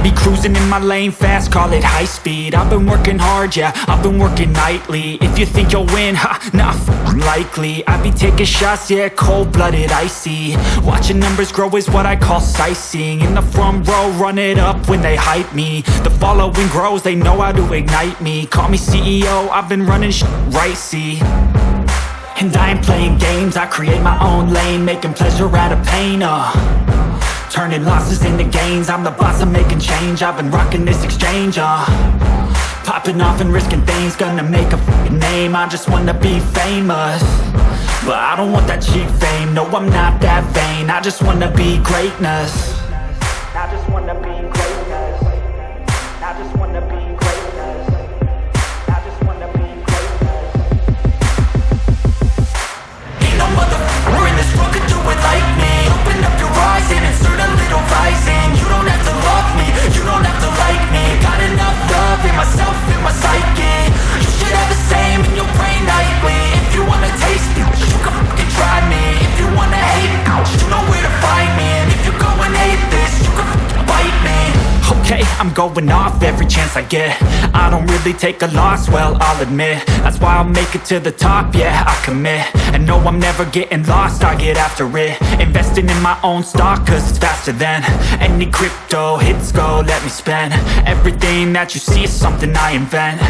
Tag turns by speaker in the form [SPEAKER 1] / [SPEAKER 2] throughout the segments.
[SPEAKER 1] Be cruising in my lane fast, call it high speed. I've been working hard, yeah, I've been working nightly. If you think you'll win, ha, not likely. I be taking shots, yeah, cold-blooded, icy. Watching numbers grow is what I call sightseeing. In the front row, run it up when they hype me. The following grows, they know how to ignite me. Call me CEO, I've been running right, see. And I ain't playing games, I create my own lane, making pleasure out of pain, turning losses into gains. I'm the boss, I'm making change. I've been rocking this exchange, popping off and risking things. Gonna make a f***ing name. I just wanna be famous, but I don't want that cheap fame. No, I'm not that vain. I just wanna be greatness. I just wanna be greatness. I just wanna be greatness. I just wanna be greatness. Ain't no motherfucker in this world could do it like me. Open up your eyes and insert a little rising. You don't have to love me, you don't have to like me. Got enough love in myself, in my psyche. You should have the same in your brain nightly. If you wanna taste me, you can fucking try me. If you wanna hate me, you know where to find me. And if you go and hate this, you can fucking bite me. Okay, I'm going off every chance I get. I don't really take a loss, well, I'll admit. That's why I'll make it to the top, yeah, I commit. And no, I'm never getting lost, I get after it. Investing in my own stock, cause it's faster than any crypto hits go, let me spend. Everything that you see is something I invent,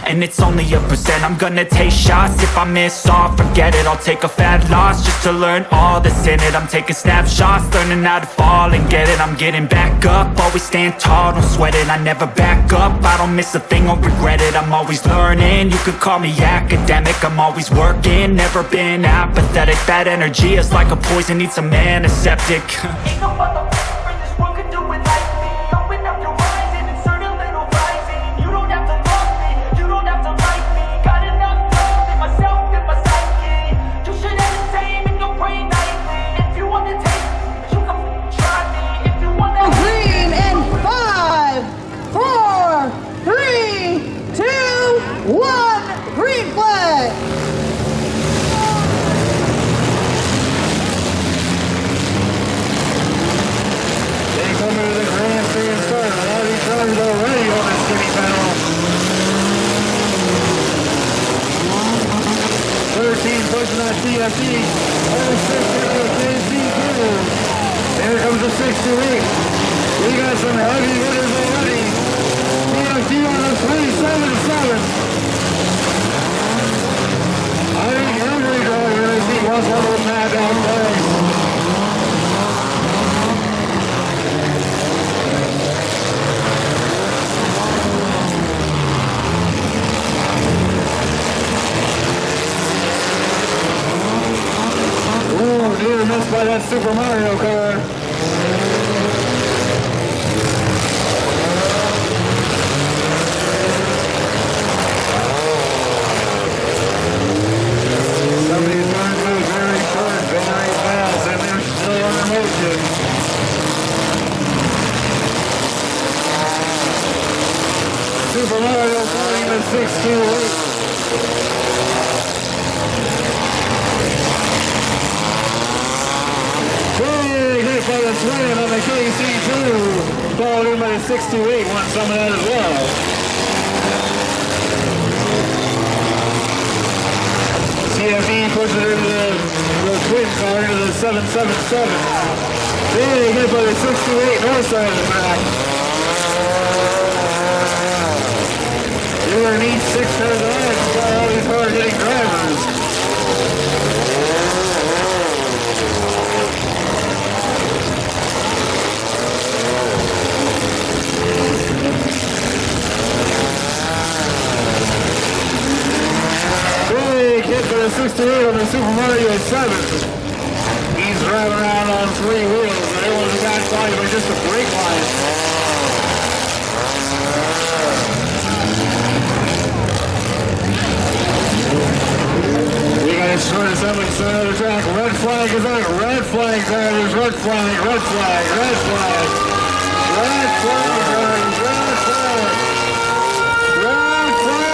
[SPEAKER 1] and it's only a percent. I'm gonna take shots, if I miss all, forget it. I'll take a fat loss just to learn all that's in it. I'm taking snapshots, learning how to fall and get it. I'm getting back up, always stand tall, don't sweat it. I never back up, I don't miss a thing or regret it. I'm always learning, you could call me academic. I'm always working, never been apathetic. That energy is like a poison, needs some antiseptic. Ain't no motherfucker in this world could do it like me. Open up your eyes and insert a little rising. You don't have to love me, you don't have to like me. Got enough love in myself, in my psyche. You should have the same in your brain nightly. If you want to taste me, you can try me. If you want to
[SPEAKER 2] Green in 5, 4, 3, 2, 1. Green flag.
[SPEAKER 3] They come into the grandstand start. A lot of these drivers already on this skinny panel. 13 pushing that CFD. Over 6 to the KC2. Here comes the 628. We got some heavy hitters already. CFD on the 377. I think every driver I see wants one of those mad dog bags. Near missed by that Super Mario car. Somebody's going to very short, very fast, and they're still under motion. Super Mario starting at 628. Big hit by the twin on the KC2. Followed in by the 628. Want some of that as well. CFE pushes it into the twin car into the 777. Big hit by the 628 north side of the track. You're gonna need 6 pairs of eyes to try all these hard-hitting drivers. Big hit for the 68 on the Super Mario 7. He's driving around on 3 wheels, and everyone's got by by just a brake line. We got a short assembly center of the track. Red flag is on. Red flag drivers. Red flag. Red flag. Red flag. Red flag drivers. Red flag. Red flag.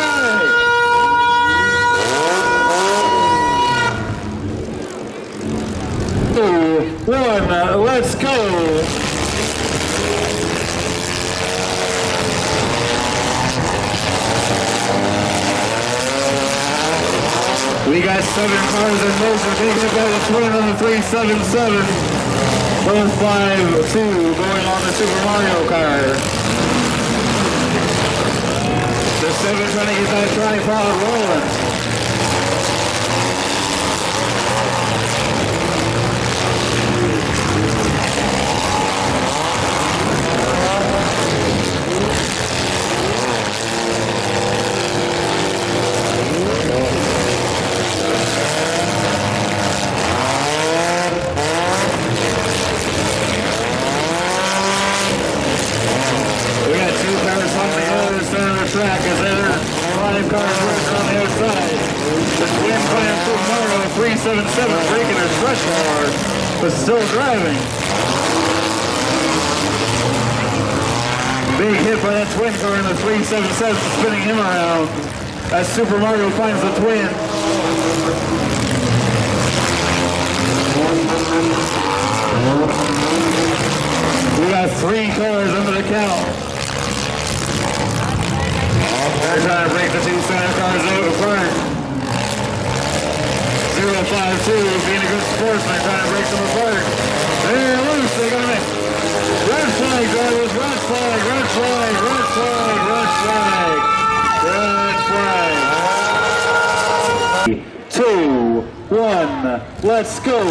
[SPEAKER 3] Two, one, let's go. got 7 cars in motion, taking it by the twin on the 377. Both 5-2 going on the Super Mario car. The 7 trying to get that tripod rolling. Track as there 5 cars working on the outside. The twin playing Super Mario 377 breaking her stretch bar, but still driving. Big hit by that twin car in the 377, spinning him around as Super Mario finds the twin. We got 3 cars under the count. They're trying to break the 2 center cars out apart. 052 being a good sportsman, trying to break them apart. They're loose, they got it. Red flag, drivers, red flag, red flag, red flag, red flag. 2, 1, let's go.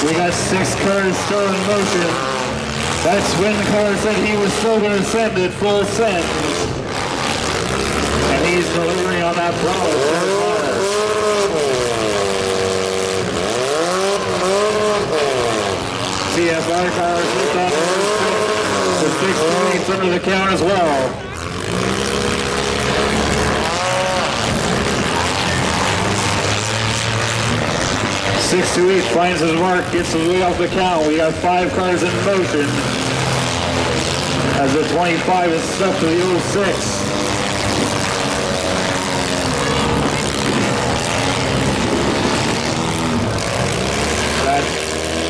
[SPEAKER 3] We got 6 cars still in motion. That twin car said he was still going to send it full send. And he's delivering on that promise. CFR cars looked up the 6 points under the count as well. 628 finds his mark, gets the way off the count. We got 5 cars in motion as the 25 is stuck to the 06. That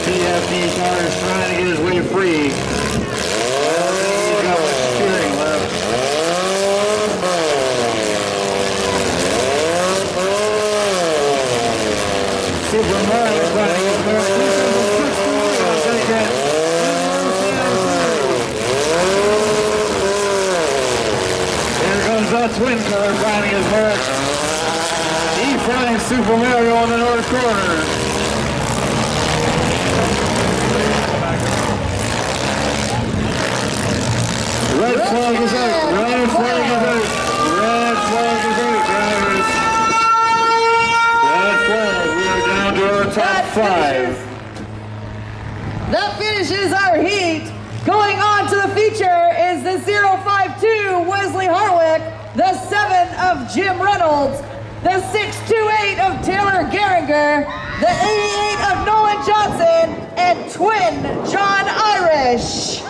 [SPEAKER 3] TFD car is trying to get his way free. He's got one steering left. Super Mario running over there. Here comes that twin car finding his mark. He finds Super Mario on the north corner. Red flag is out. Red flag is out. Red flag is out, drivers. Red flag. We are down to our top 5.
[SPEAKER 2] That finishes our heat. Going on to the feature is the 052 Wesley Harwick, the 7 of Jim Reynolds, the 628 of Taylor Geringer, the 88 of Nolan Johnson, and twin John Irish.